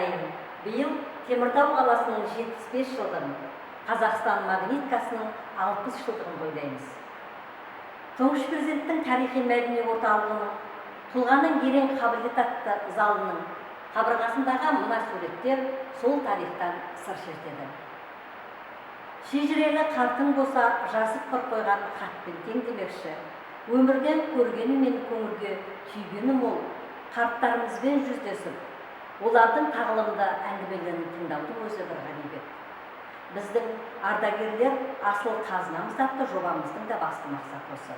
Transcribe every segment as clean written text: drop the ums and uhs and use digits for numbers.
сайын биыл Теміртау қаласының 75 жылдығын, Қазақстан магниткасының 60 жылдығын тойлаймыз. Тұңғыш президенттің тарихи мәдени орталығының, тұлғаның ерен қабілет атты залының қабырғасындағы мына суреттер сол тарихтан сыр шертеді. Шежірелі қартың болса жазып бір қойған хатпен тең демекші, өмірден көргені мен көңілге түйгені мол, қарттарымызбен жүздесіп, олардың тағылымды әңгімелерін тыңдаудың өзі бір ғанибет. Біздің ардагерлер асыл қазынамыз атты жобамыздың да басты мақсаты осы.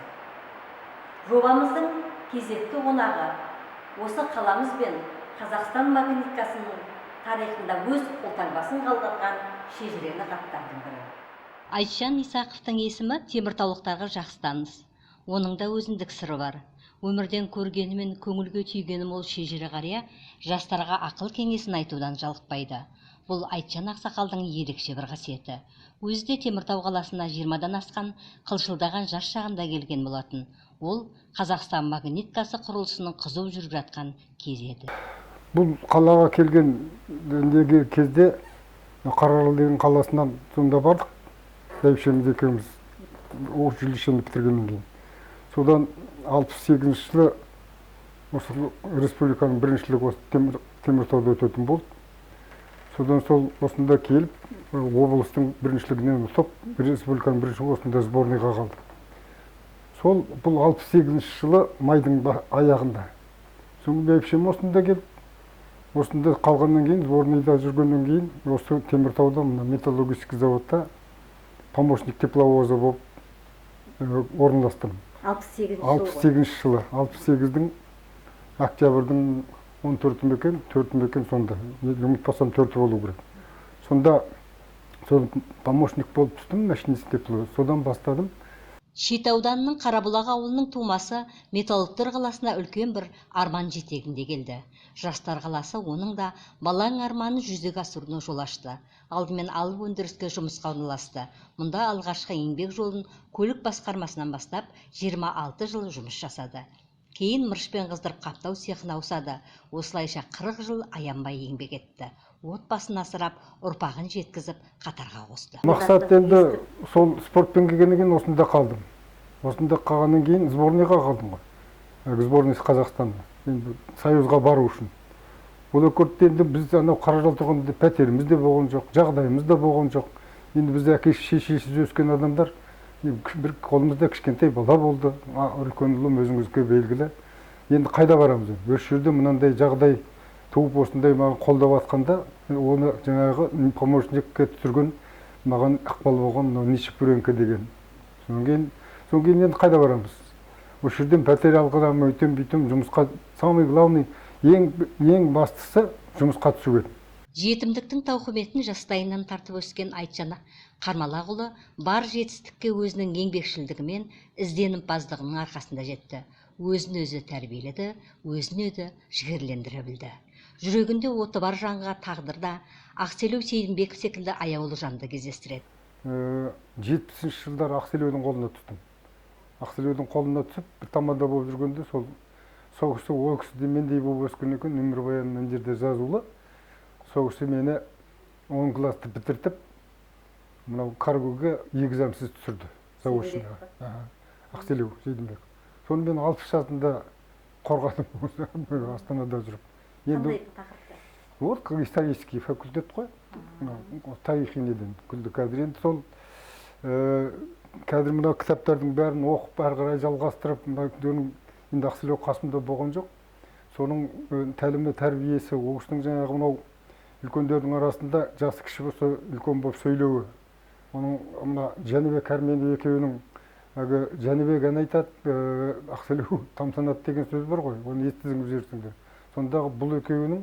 Жобамыздың кезекті қонағы осы қаламыз бен Қазақстан магниткасының тарихында өз қолтаңбасын қалдырған шежірелі хаттардың бірі. Айтжан Исақовтың есімі теміртаулықтарға жақсы таныс. Оның да өзіндік сыры бар. Өмірден көргені мен көңілге түйгені мол шежіре қария жастарға ақыл кеңесін айтудан жалықпайды. Бұл Айтжан ақсақалдың ерекше бір қасиеті. Өзі де Теміртау қаласына 20-дан асқан қылшылдаған жас шағында келген болатын. Ол Қазақстан магниткасы құрылысының қызу жүріп жатқан кезі еді. Бұл қалаға келген кезде Қарарал деген қаласынан сонда бардық. Бәйбішеміз екеуміз училищені бітіргеннен кейін. Содан 68 жылы осы республиканың біріншілігі осы Теміртауда өтетін болды. Содан сол осында келіп, облыстың біріншілігінен ұтып, республиканың бірінші осында сборныйға қалды. Сол бұл 68 жылы майдың аяғында. Соң бәйбішем осында келіп, осында қалғаннан кейін, сборныйда жүргеннен кейін, осы Теміртауда металлургический заводта помощник тепловоза болып орналастым. 68 жылы. 68-дің октябрьдің 14-і екен, 4-і екен сонда. Ұмытпасам 4-і болу керек. Сонда сол помощник болып түстім, машинист тепловоз. Содан бастадым. Шет ауданының Қарабұлақ ауылының тумасы металлургтер қаласына үлкен бір арман жетегінде келді. Жастар қаласы оның да балаң арманын жүзеге асыруына жол ашты. Алдымен алып өндіріске жұмысқа орналасты. Мұнда алғашқы еңбек жолын көлік басқармасынан бастап 26 жыл жұмыс жасады. Кейін мырышпен қыздырып қаптау цехына ауысады. Осылайша 40 жыл аянбай еңбек етті. Отбасын асырап, ұрпағын жеткізіп, қатарға қосты. Мақсат енді сол спортпен келгеннен кейін осында қалдым. Осында қалғаннан кейін сборныйға қалдым ғой. Сборныйсы Қазақстанда. Енді Союзға бару үшін. Ол көрді енді біз анау Қаражал тұрғанда пәтеріміз де болған жоқ, жағдайымыз да болған жоқ. Енді біз шешесіз өскен адамдар, бір қолымызда кішкентай бала болды. Үлкен ұлым өзіңізге белгілі. Енді қайда барамыз? Осы жерде мынандай жағдай туып осындай маған қолдап атқанда, оны жаңағы помощникке түсірген маған ықпал болған Нишипуренко деген. Содан кейін енді қайда барамыз? Осы жерден пәтер алғыдам, өйтем-бүйтем жұмысқа, самый главный, ең бастысы жұмысқа түсу еді. Жетімдіктің тауқыметін жастайынан тартып өскен Айтжан Қармалақұлы бар жетістікке өзінің еңбекшілдігімен ізденімпаздығының арқасында жетті. Өзін-өзі тәрбиеледі, өзін-өзі жігерлендіре білді. Жүрегінде оты бар жанға тағдырда Ақселеу Сейдімбеков секілді аяулы жанды кездестіреді. 70-ші жылдар Ақселеудің қолына түстім. Ақселеудің қолына түсіп, бір тамада болып жүргенде, сол кісі ол кісі мендей болып өскен екен, өмірбаян мына жерде жазулы. Сол кісі мені 10 класты бітіртіп, мынау каргоға экзаменсіз түсірді. Заводшыға. Ақселеу Сейдімбеков. Соны мен 60 жасында қорғадым, Астанада жүріп. Қандай тақырыпта? Вот исторический факультет қой. Тарихи неден күлді қазір. Енді сол қазір мына кітаптардың бәрін оқып, әрі қарай жалғастырып, енді Ақселеу қасымда болған жоқ. Соның тәлімі, тәрбиесі, оқушының жаңағы мынау үлкендердің арасында жасы кіші болса үлкен болып сөйлеуі. Оның мына Жәнібек Әрменов екеуінің Жәнібек ән айтады, Ақселеу тамсанады деген сөз бар ғой, оны естідіңіз жүрсіңдер. Сондағы бұл екеуінің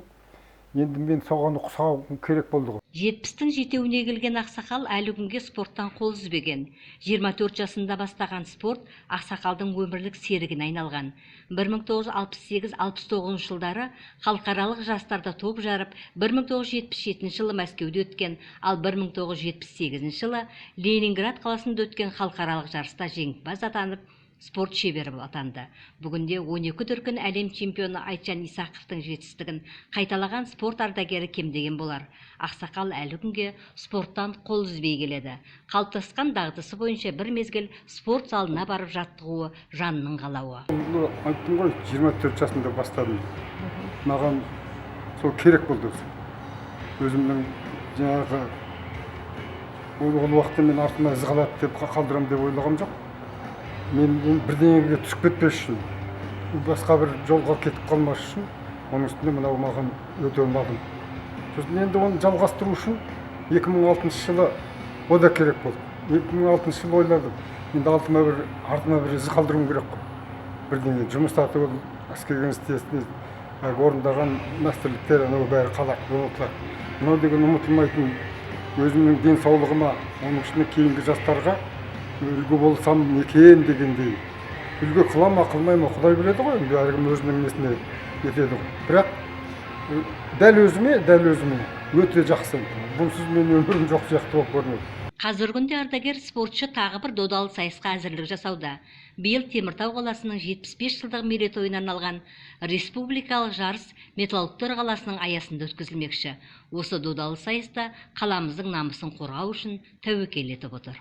енді мен соған ұқсау керек болды ғой. 70-тің жетеуіне келген ақсақал әлі күнге спорттан қол үзбеген. 24 жасында бастаған спорт ақсақалдың өмірлік серігіне айналған. 1968-69 жылдары халықаралық жастарда топ жарып, 1977 жылы Мәскеуде өткен, ал 1978 жылы Ленинград қаласында өткен халықаралық жарыста жеңімпаз атанып, спорт шебері атанды. Бүгінде 12 дүркін әлем чемпионы Айтжан Исақовтың жетістігін қайталаған спорт ардагері кемдеген болар. Ақсақал әлі күнге спорттан қол үзбей келеді. Қалыптасқан дағдысы бойынша бір мезгіл спорт залына барып жаттығуы жанының қалауы. Айттым ғой, 24 жасында бастадым. Маған сол керек болды. Өзімнің жаңағы ол уақытта мен артыма із қалады деп қалдырам деп ойлағам жоқ. Мен бірдеңеге түсіп кетпес үшін, басқа бір жолға кетіп қалмас үшін, оның үстінде мынау маған өте алмадым. Сосын енді оны жалғастыру үшін 2006 жылы о да керек болды. 2006 жылы ойладым. Енді артыма бір із қалдыруым керек қой. Бірдеңе жұмыс тартып әскерге істесін орындаған мәстерліктер анау бәрі қалады, ұмытылады. Мынау деген ұмытылмайтын өзімнің денсаулығыма, оның ішінде кейінгі жастарға үлгі болсам екен дегендей. Үлгі қыла ма, қылмай ма, Құдай біледі ғой, әркім өзінің несіне етеді ғой. Бірақ дәл өзіме өте жақсы. Бұнсыз мен өмірім жоқ сияқты болып көрінеді. Қазір күнде ардагер спортшы тағы бір додалы сайысқа әзірлік жасауда. Биыл Теміртау қаласының 75 жылдық мерейтойына арналған республикалық жарыс Металлургтер қаласының аясында өткізілмекші. Осы додалы сайыста қаламыздың намысын қорғау үшін тәуекел етіп отыр.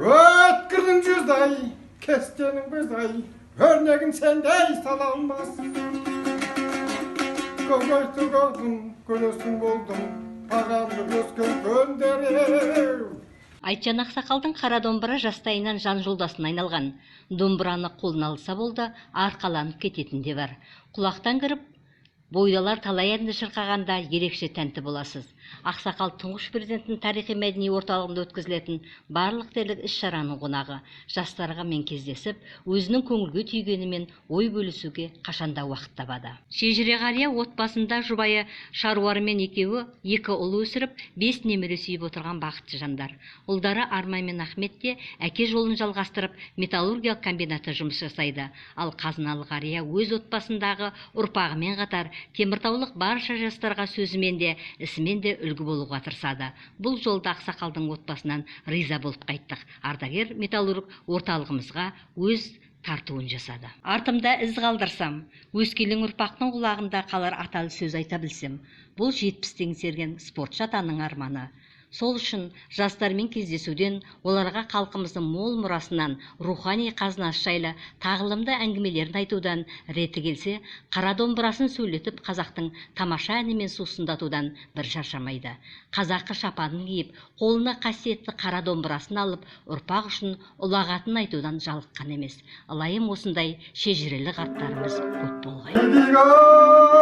Өткірдің жүздай, кестенің бұздай, өрнегін сендей сала алмас. Көңілті көрдім, көлесің болдым, ағамды өскен көндерем. Айтжан ақсақалдың қара домбыра жастайынан жан жолдасына айналған. Домбыраны қолына алса болды, арқаланып кететін де бар. Құлақтан кіріп, бойдалар талай әнді шырқағанда ерекше тәнті боласыз. Ақсақал тұңғыш президенттің тарихи мәдени орталығында өткізілетін барлық дерлік іс-шараның қонағы. Жастарға мен кездесіп, өзінің көңілге түйгенімен ой бөлісуге қашанда уақыт табады. Шежіре қария отбасында жұбайы шаруарымен екеуі 2 ұл өсіріп, 5 немере сүйіп отырған бақытты жандар. Ұлдары Арман мен Ахмет те әке жолын жалғастырып, металлургиялық комбинатта жұмыс жасайды. Ал қазыналы қария өз отбасындағы ұрпағымен қатар теміртаулық барша жастарға сөзімен де, ісімен де үлгі болуға тырысады. Бұл жолда ақсақалдың отбасынан риза болып қайттық. Ардагер металлург орталығымызға өз тартуын жасады. Артымда із қалдырсам, өскелең ұрпақтың құлағында қалар аталы сөз айта білсем. Бұл 70-тен серген спортшы атаның арманы. Сол үшін жастармен кездесуден, оларға халқымыздың мол мұрасынан, рухани қазынасы жайлы тағылымды әңгімелерін айтудан, реті келсе, қара домбырасын сөйлетіп, қазақтың тамаша әнімен сусындатудан бір шаршамайды. Қазақы шапанын киіп, қолына қасиетті қара домбырасын алып, ұрпақ үшін ұлағатын айтудан жалыққан емес. Алайым осындай шежірелі қарттарымыз көп болғай.